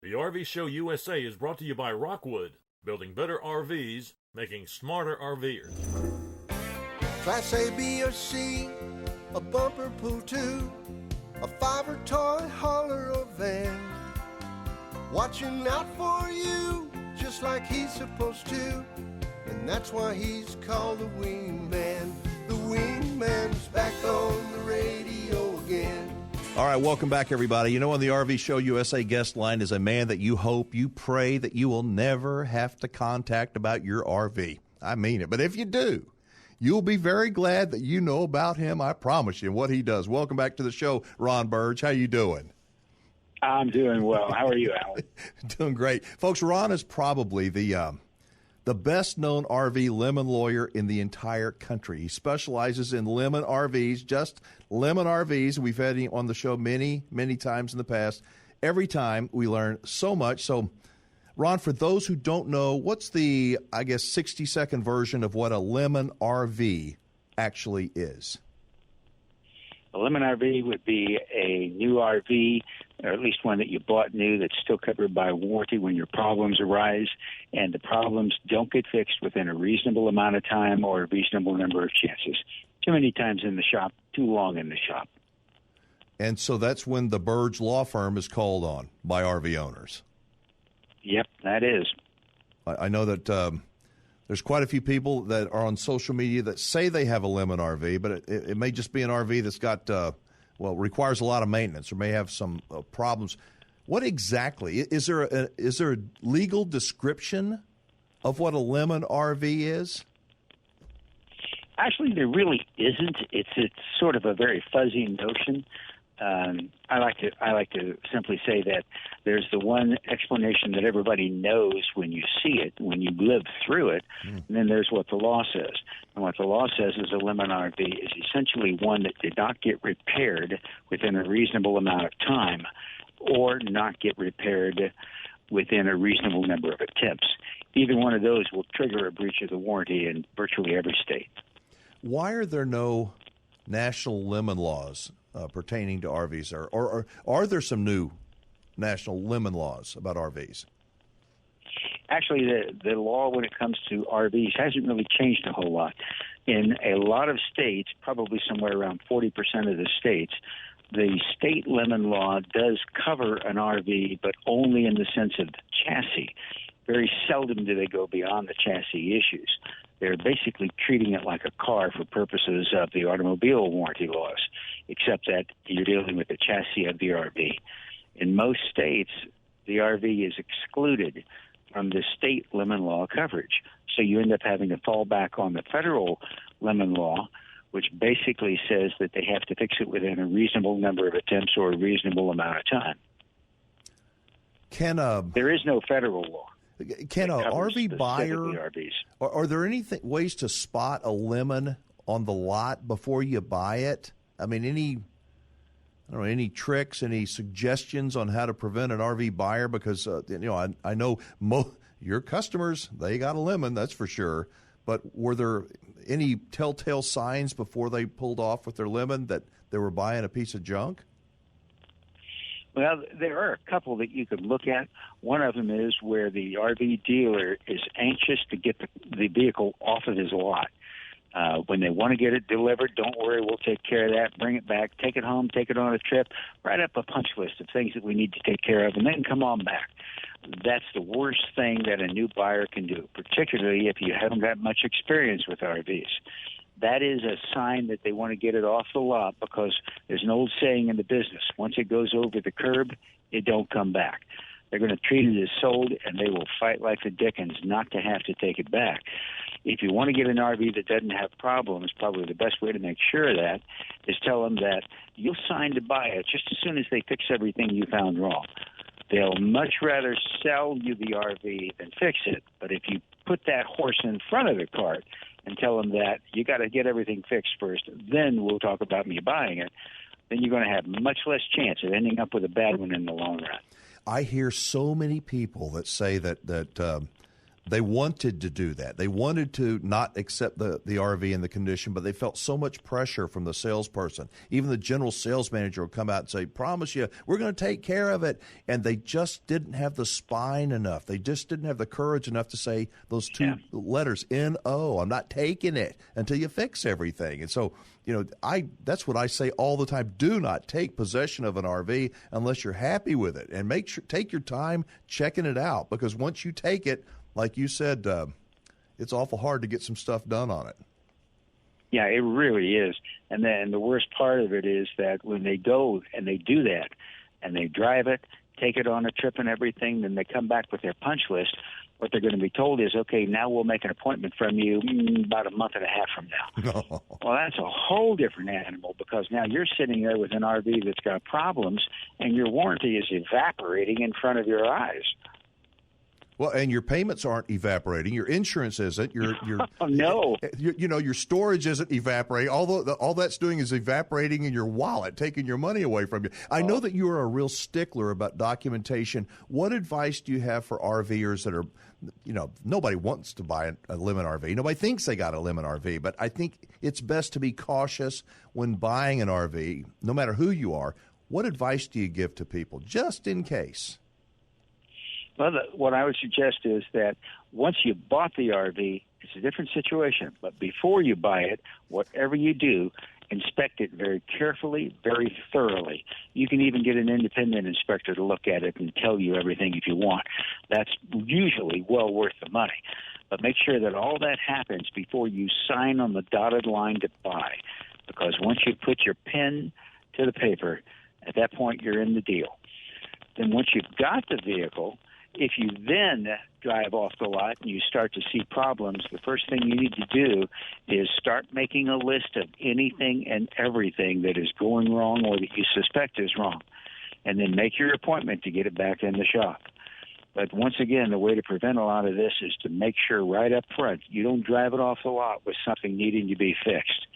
The RV Show USA is brought to you by Rockwood, building better RVs, making smarter RVers. Class A, B, or C, a bumper pull too, a fiver toy hauler or van. Watching out for you, just like he's supposed to, and that's why he's called the Wingman. The Wingman's back on the radio again. All right, welcome back, everybody. You know, on the RV Show USA guest line is a man that you hope, you pray that you will never have to contact about your RV. I mean it. But if you do, you'll be very glad that you know about him, I promise you, what he does. Welcome back to the show, Ron Burdge. How you doing? I'm doing well. How are you, Alan? Doing great. Folks, Ron is probably the best-known RV lemon lawyer in the entire country. He specializes in lemon RVs, just lemon RVs. We've had him on the show many, many times in the past. Every time we learn so much. So, Ron, for those who don't know, what's the, 60-second version of what a lemon RV actually is? A lemon RV would be a new RV, or at least one that you bought new that's still covered by warranty when your problems arise, and the problems don't get fixed within a reasonable amount of time or a reasonable number of chances. Too many times in the shop, too long in the shop. And so that's when the Burdge law firm is called on by RV owners. Yep, that is. I know that there's quite a few people that are on social media that say they have a lemon RV, but it may just be an RV that's got, requires a lot of maintenance or may have some problems. What exactly? Is there a legal description of what a lemon RV is? Actually, there really isn't. It's sort of a very fuzzy notion. I like to simply say that there's the one explanation that everybody knows when you see it, when you live through it, and then there's what the law says. And what the law says is a lemon RV is essentially one that did not get repaired within a reasonable amount of time or not get repaired within a reasonable number of attempts. Either one of those will trigger a breach of the warranty in virtually every state. Why are there no national lemon laws pertaining to RVs, or are there some new national lemon laws about RVs? Actually, the law when it comes to RVs hasn't really changed a whole lot. In a lot of states, probably somewhere around 40% of the states, the state lemon law does cover an RV, but only in the sense of the chassis. Very seldom do they go beyond the chassis issues. They're basically treating it like a car for purposes of the automobile warranty laws, except that you're dealing with the chassis of the RV. In most states, the RV is excluded from the state lemon law coverage. So you end up having to fall back on the federal lemon law, which basically says that they have to fix it within a reasonable number of attempts or a reasonable amount of time. There is no federal law. Can a RV buyer, are there ways to spot a lemon on the lot before you buy it? I mean, any tricks, any suggestions on how to prevent an RV buyer? Because, I know your customers, they got a lemon, that's for sure. But were there any telltale signs before they pulled off with their lemon that they were buying a piece of junk? Well, there are a couple that you could look at. One of them is where the RV dealer is anxious to get the vehicle off of his lot. When they want to get it delivered, don't worry, we'll take care of that. Bring it back, take it home, take it on a trip, write up a punch list of things that we need to take care of, and then come on back. That's the worst thing that a new buyer can do, particularly if you haven't got much experience with RVs. That is a sign that they want to get it off the lot, because there's an old saying in the business, once it goes over the curb, it don't come back. They're going to treat it as sold, and they will fight like the dickens not to have to take it back. If you want to get an RV that doesn't have problems, probably the best way to make sure of that is tell them that you'll sign to buy it just as soon as they fix everything you found wrong. They'll much rather sell you the RV than fix it. But if you put that horse in front of the cart and tell them that you got to get everything fixed first, then we'll talk about me buying it, then you're going to have much less chance of ending up with a bad one in the long run. I hear so many people that say that They wanted to do that. They wanted to not accept the RV in the condition, but they felt so much pressure from the salesperson. Even the general sales manager would come out and say, promise you, we're going to take care of it. And they just didn't have the spine enough. They just didn't have the courage enough to say those two letters, N-O. I'm not taking it until you fix everything. And so, that's what I say all the time. Do not take possession of an RV unless you're happy with it. And take your time checking it out, because once you take it, like you said, it's awful hard to get some stuff done on it. Yeah, it really is. And then the worst part of it is that when they go and they do that and they drive it, take it on a trip and everything, then they come back with their punch list. What they're going to be told is, okay, now we'll make an appointment from you about a month and a half from now. Well, that's a whole different animal, because now you're sitting there with an RV that's got problems, and your warranty is evaporating in front of your eyes. Well, and your payments aren't evaporating. Your insurance isn't. Your no. Your storage isn't evaporating. Although all that's doing is evaporating in your wallet, taking your money away from you. I know that you are a real stickler about documentation. What advice do you have for RVers that are, nobody wants to buy a lemon RV. Nobody thinks they got a lemon RV, but I think it's best to be cautious when buying an RV, no matter who you are. What advice do you give to people, just in case? Well, what I would suggest is that once you bought the RV, it's a different situation. But before you buy it, whatever you do, inspect it very carefully, very thoroughly. You can even get an independent inspector to look at it and tell you everything if you want. That's usually well worth the money. But make sure that all that happens before you sign on the dotted line to buy. Because once you put your pen to the paper, at that point you're in the deal. Then once you've got the vehicle, if you then drive off the lot and you start to see problems, the first thing you need to do is start making a list of anything and everything that is going wrong or that you suspect is wrong, and then make your appointment to get it back in the shop. But once again, the way to prevent a lot of this is to make sure right up front you don't drive it off the lot with something needing to be fixed.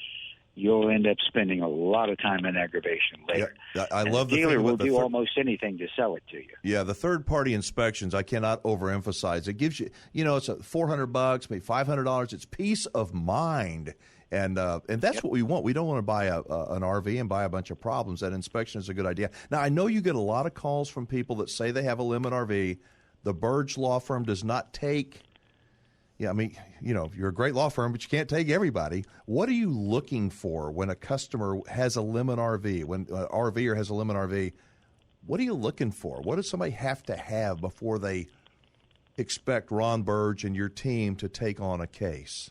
You'll end up spending a lot of time in aggravation later. Yeah, I love the dealer will do almost anything to sell it to you. Yeah, the third-party inspections, I cannot overemphasize. It gives you, it's $400, maybe $500. It's peace of mind, and that's what we want. We don't want to buy an RV and buy a bunch of problems. That inspection is a good idea. Now, I know you get a lot of calls from people that say they have a lemon RV. The Burdge law firm does not take. Yeah, I mean, you're a great law firm, but you can't take everybody. What are you looking for when a customer has a lemon RV, when an RVer has a lemon RV? What are you looking for? What does somebody have to have before they expect Ron Burdge and your team to take on a case?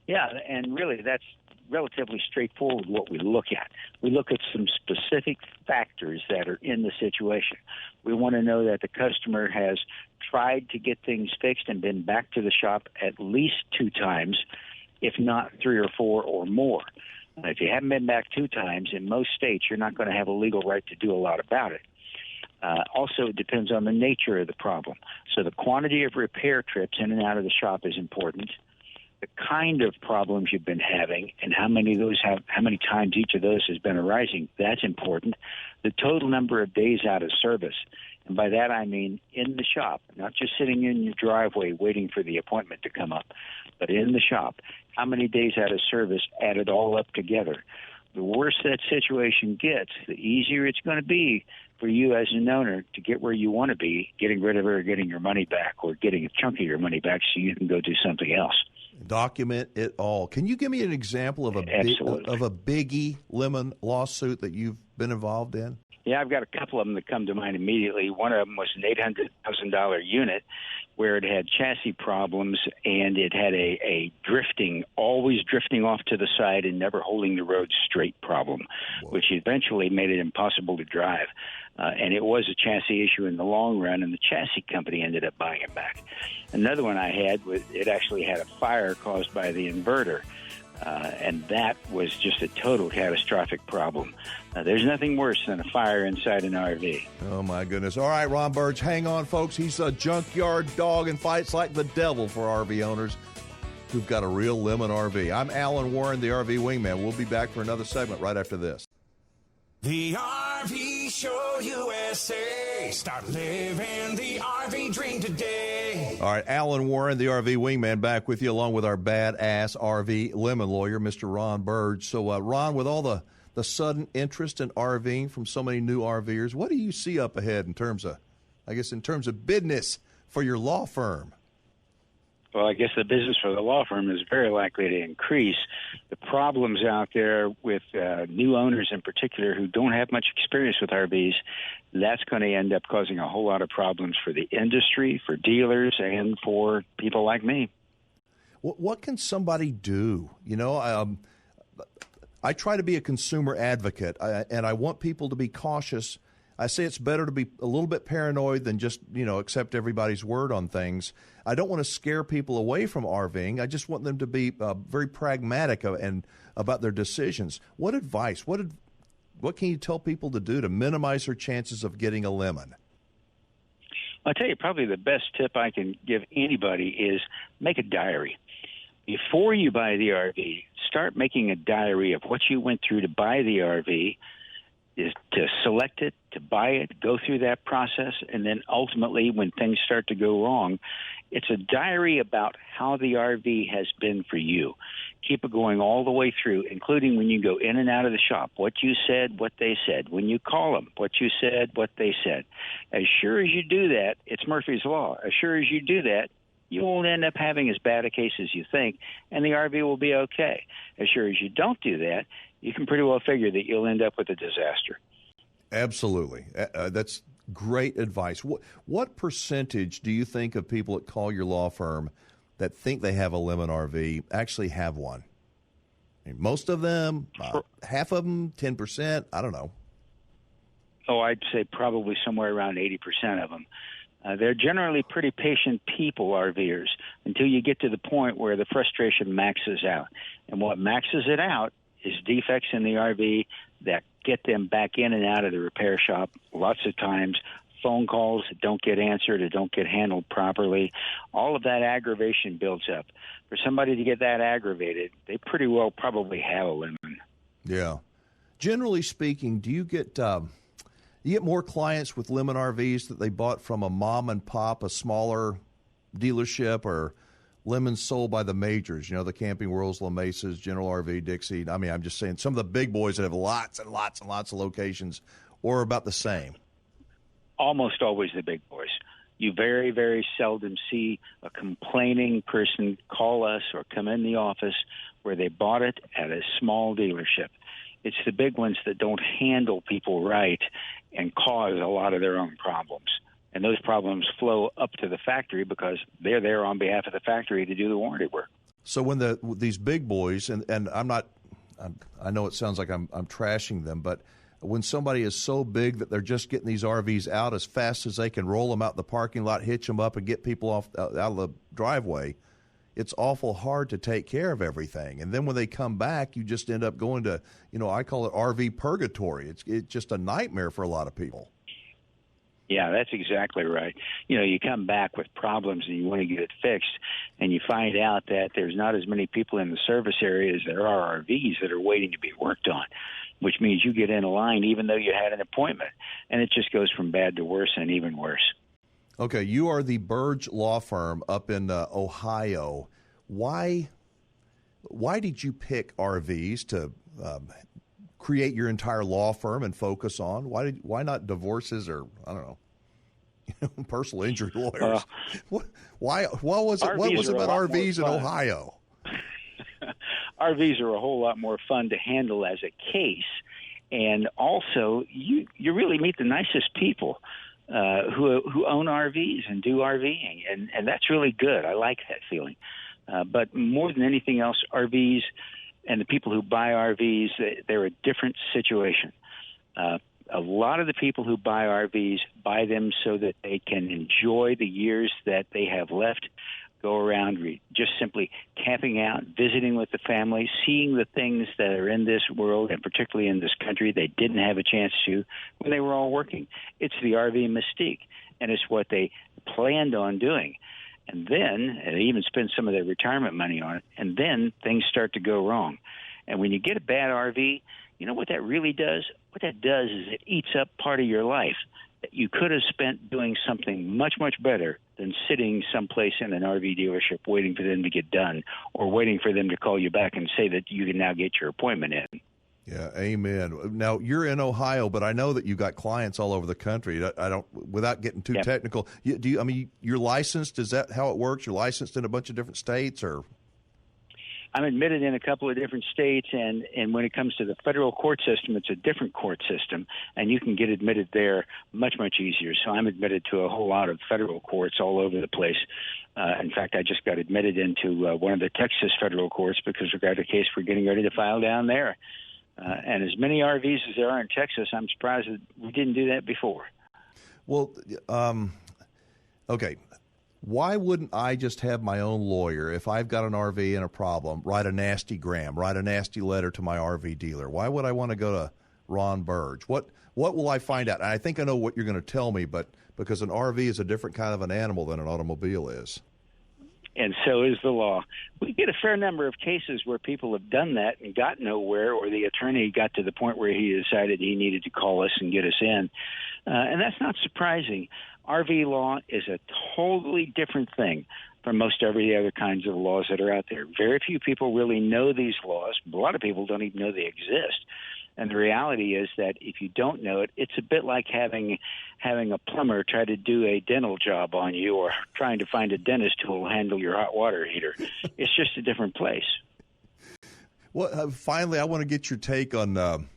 Yeah, and really that's relatively straightforward what we look at. We look at some specific factors that are in the situation. We want to know that the customer has tried to get things fixed and been back to the shop at least 2 times, if not 3 or 4 or more. If you haven't been back 2 times, in most states, you're not going to have a legal right to do a lot about it. Also, it depends on the nature of the problem. So the quantity of repair trips in and out of the shop is important. The kind of problems you've been having and how many times each of those has been arising, that's important. The total number of days out of service, and by that I mean in the shop, not just sitting in your driveway waiting for the appointment to come up, but in the shop. How many days out of service added all up together? The worse that situation gets, the easier it's going to be for you as an owner to get where you want to be, getting rid of it or getting your money back or getting a chunk of your money back so you can go do something else. Document it all. Can you give me an example of a biggie lemon lawsuit that you've been involved in? Yeah, I've got a couple of them that come to mind immediately. One of them was an $800,000 unit where it had chassis problems and it had a always drifting off to the side and never holding the road straight problem, which eventually made it impossible to drive. And it was a chassis issue in the long run, and the chassis company ended up buying it back. Another one I had, it actually had a fire caused by the inverter, and that was just a total catastrophic problem. There's nothing worse than a fire inside an RV. Oh, my goodness. All right, Ron Burdge, hang on, folks. He's a junkyard dog and fights like the devil for RV owners who've got a real lemon RV. I'm Alan Warren, the RV Wingman. We'll be back for another segment right after this. The RV Show USA. way. Start living the RV dream today. All right, Alan Warren, the RV Wingman, back with you, along with our badass RV lemon lawyer, Mr. Ron Burdge. So, Ron, with all the sudden interest in RVing from so many new RVers, what do you see up ahead in terms of business for your law firm? Well, I guess the business for the law firm is very likely to increase. The problems out there with new owners in particular who don't have much experience with RVs, that's going to end up causing a whole lot of problems for the industry, for dealers, and for people like me. What can somebody do? You know, I try to be a consumer advocate, and I want people to be cautious. I say it's better to be a little bit paranoid than just, accept everybody's word on things. I don't want to scare people away from RVing. I just want them to be very pragmatic and about their decisions. What advice? What can you tell people to do to minimize their chances of getting a lemon? I'll tell you, probably the best tip I can give anybody is make a diary. Before you buy the RV, start making a diary of what you went through to buy the RV, is to select it, to buy it, go through that process, and then ultimately when things start to go wrong, it's a diary about how the RV has been for you. Keep it going all the way through, including when you go in and out of the shop, what you said, what they said. When you call them, what you said, what they said. As sure as you do that, it's Murphy's Law. As sure as you do that, you won't end up having as bad a case as you think, and the RV will be okay. As sure as you don't do that, you can pretty well figure that you'll end up with a disaster. Absolutely. That's great advice. What percentage do you think of people that call your law firm that think they have a lemon RV actually have one? I mean, most of them, half of them, 10%, I don't know. Oh, I'd say probably somewhere around 80% of them. They're generally pretty patient people, RVers, until you get to the point where the frustration maxes out. And what maxes it out is defects in the RV that get them back in and out of the repair shop lots of times, phone calls that don't get answered or don't get handled properly. All of that aggravation builds up. For somebody to get that aggravated, they pretty well probably have a lemon. Yeah. Generally speaking, do you get more clients with lemon RVs that they bought from a mom and pop, a smaller dealership, or lemons sold by the majors, the Camping Worlds, La Mesas, General RV, Dixie? I mean, I'm just saying some of the big boys that have lots and lots and lots of locations, or about the same? Almost always the big boys. You very, very seldom see a complaining person call us or come in the office where they bought it at a small dealership. It's the big ones that don't handle people right and cause a lot of their own problems. And those problems flow up to the factory because they're there on behalf of the factory to do the warranty work. So when these big boys, and I know it sounds like I'm trashing them, but when somebody is so big that they're just getting these RVs out as fast as they can, roll them out the parking lot, hitch them up, and get people out of the driveway, it's awful hard to take care of everything. And then when they come back, you just end up going to, I call it RV purgatory. It's just a nightmare for a lot of people. Yeah, that's exactly right. You come back with problems and you want to get it fixed, and you find out that there's not as many people in the service area as there are RVs that are waiting to be worked on, which means you get in a line even though you had an appointment, and it just goes from bad to worse and even worse. Okay, you are the Burdge law firm up in Ohio. Why did you pick RVs to create your entire law firm and focus on? Why not divorces or, I don't know, personal injury lawyers? What was it about RVs in Ohio? RVs are a whole lot more fun to handle as a case, and also you really meet the nicest people who own RVs and do RVing, and that's really good. I like that feeling. But more than anything else, RVs and the people who buy RVs, they're a different situation. A lot of the people who buy RVs buy them so that they can enjoy the years that they have left, go around just simply camping out, visiting with the family, seeing the things that are in this world, and particularly in this country, they didn't have a chance to when they were all working. It's the RV mystique, and it's what they planned on doing. And then they even spend some of their retirement money on it, and then things start to go wrong. And when you get a bad RV, you know what that really does? What that does is it eats up part of your life. that you could have spent doing something much, much better than sitting someplace in an RV dealership waiting for them to get done or waiting for them to call you back and say that you can now get your appointment in. Yeah, amen. Now, you're in Ohio, but I know that you got clients all over the country. I don't, without getting too technical, you're licensed? Is that how it works? You're licensed in a bunch of different states, or? I'm admitted in a couple of different states, and when it comes to the federal court system, it's a different court system, and you can get admitted there much, much easier. So I'm admitted to a whole lot of federal courts all over the place. In fact, I just got admitted into one of the Texas federal courts because we've got a case we're getting ready to file down there. And as many RVs as there are in Texas, I'm surprised that we didn't do that before. Well, okay. Why wouldn't I just have my own lawyer if I've got an RV and a problem, write a nasty letter to my RV dealer? Why would I want to go to Ron Burdge? What will I find out? And I think I know what you're going to tell me, but because an RV is a different kind of an animal than an automobile is. And so is the law. We get a fair number of cases where people have done that and got nowhere, or the attorney got to the point where he decided he needed to call us and get us in. And that's not surprising. RV law is a totally different thing from most every other kinds of laws that are out there. Very few people really know these laws. A lot of people don't even know they exist. And the reality is that if you don't know it, it's a bit like having a plumber try to do a dental job on you, or trying to find a dentist who will handle your hot water heater. It's just a different place. Well, finally, I want to get your take on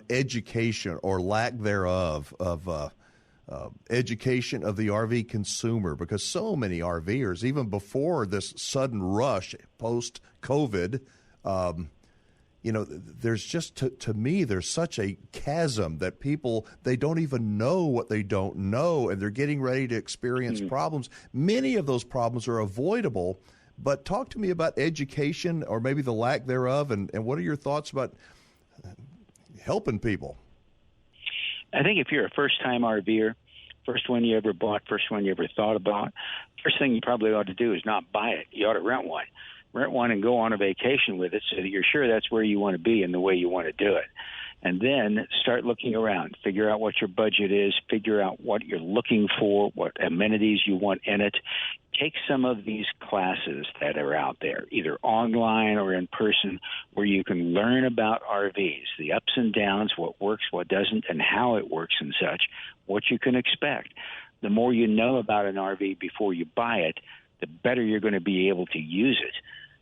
education or lack thereof of education of the RV consumer, because so many RVers, even before this sudden rush post-COVID, there's just, to me, there's such a chasm that people, they don't even know what they don't know, and they're getting ready to experience problems. Many of those problems are avoidable, but talk to me about education, or maybe the lack thereof, and what are your thoughts about helping people? I think if you're a first-time RVer, first one you ever bought, first one you ever thought about, first thing you probably ought to do is not buy it. You ought to rent one. Rent one and go on a vacation with it so that you're sure that's where you want to be and the way you want to do it. And then start looking around. Figure out what your budget is. Figure out what you're looking for, what amenities you want in it. Take some of these classes that are out there, either online or in person, where you can learn about RVs, the ups and downs, what works, what doesn't, and how it works and such, what you can expect. The more you know about an RV before you buy it, the better you're going to be able to use it.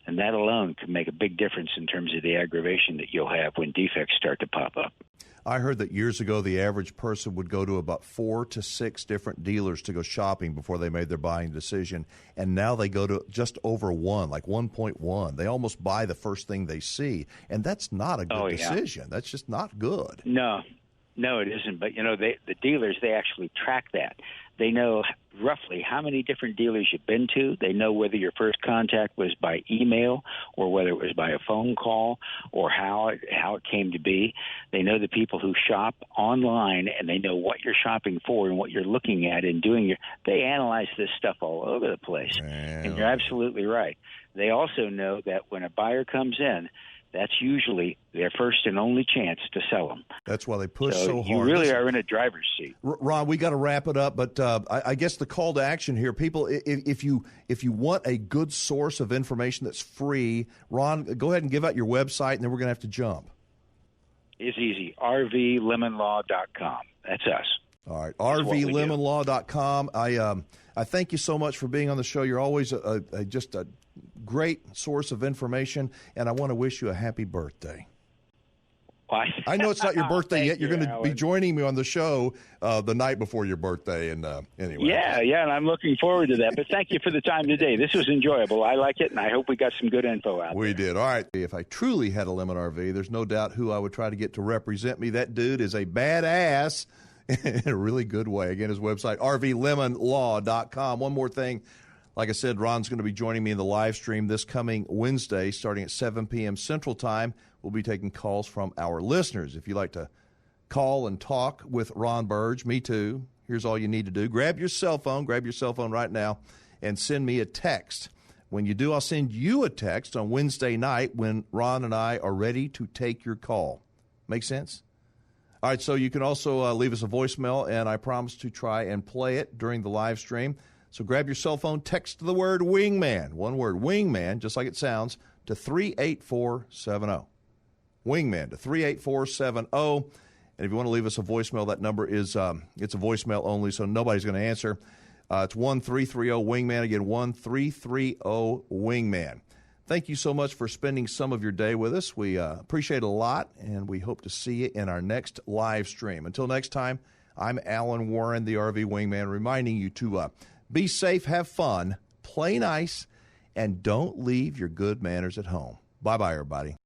And that alone can make a big difference in terms of the aggravation that you'll have when defects start to pop up. I heard that years ago the average person would go to about 4 to 6 different dealers to go shopping before they made their buying decision, and now they go to just over 1, like 1.1. They almost buy the first thing they see, and that's not a good decision. That's just not good. No, it isn't. But, the dealers, they actually track that. They know roughly how many different dealers you've been to. They know whether your first contact was by email or whether it was by a phone call or how it came to be. They know the people who shop online, and they know what you're shopping for and what you're looking at and doing. They analyze this stuff all over the place. And you're absolutely right. They also know that when a buyer comes in, that's usually their first and only chance to sell them. That's why they push so hard. You really are in a driver's seat. Ron, we got to wrap it up, but I guess the call to action here, people, if you want a good source of information that's free, Ron, go ahead and give out your website, and then we're going to have to jump. It's easy. RVLemonlaw.com. That's us. All right, RVLemonlaw.com. I thank you so much for being on the show. You're always just a great source of information, and I want to wish you a happy birthday. Why? I know it's not your birthday yet. You're going to Alan. be joining me on the show the night before your birthday, and anyway. Yeah, and I'm looking forward to that. But thank you for the time today. This was enjoyable. I like it, and I hope we got some good info out there. We did. All right. If I truly had a lemon RV, there's no doubt who I would try to get to represent me. That dude is a badass in a really good way. Again, his website, RVLemonlaw.com. One more thing. Like I said, Ron's going to be joining me in the live stream this coming Wednesday, starting at 7 p.m. Central Time. We'll be taking calls from our listeners. If you'd like to call and talk with Ron Burdge, me too, here's all you need to do. Grab your cell phone right now, and send me a text. When you do, I'll send you a text on Wednesday night when Ron and I are ready to take your call. Make sense? All right, so you can also leave us a voicemail, and I promise to try and play it during the live stream. So grab your cell phone, text the word Wingman, one word, Wingman, just like it sounds, to 38470. Wingman to 38470. And if you want to leave us a voicemail, that number is it's a voicemail only, so nobody's going to answer. It's 1330-WINGMAN. Again, 1330-WINGMAN. Thank you so much for spending some of your day with us. We appreciate it a lot, and we hope to see you in our next live stream. Until next time, I'm Alan Warren, the RV Wingman, reminding you to be safe, have fun, play nice, and don't leave your good manners at home. Bye-bye, everybody.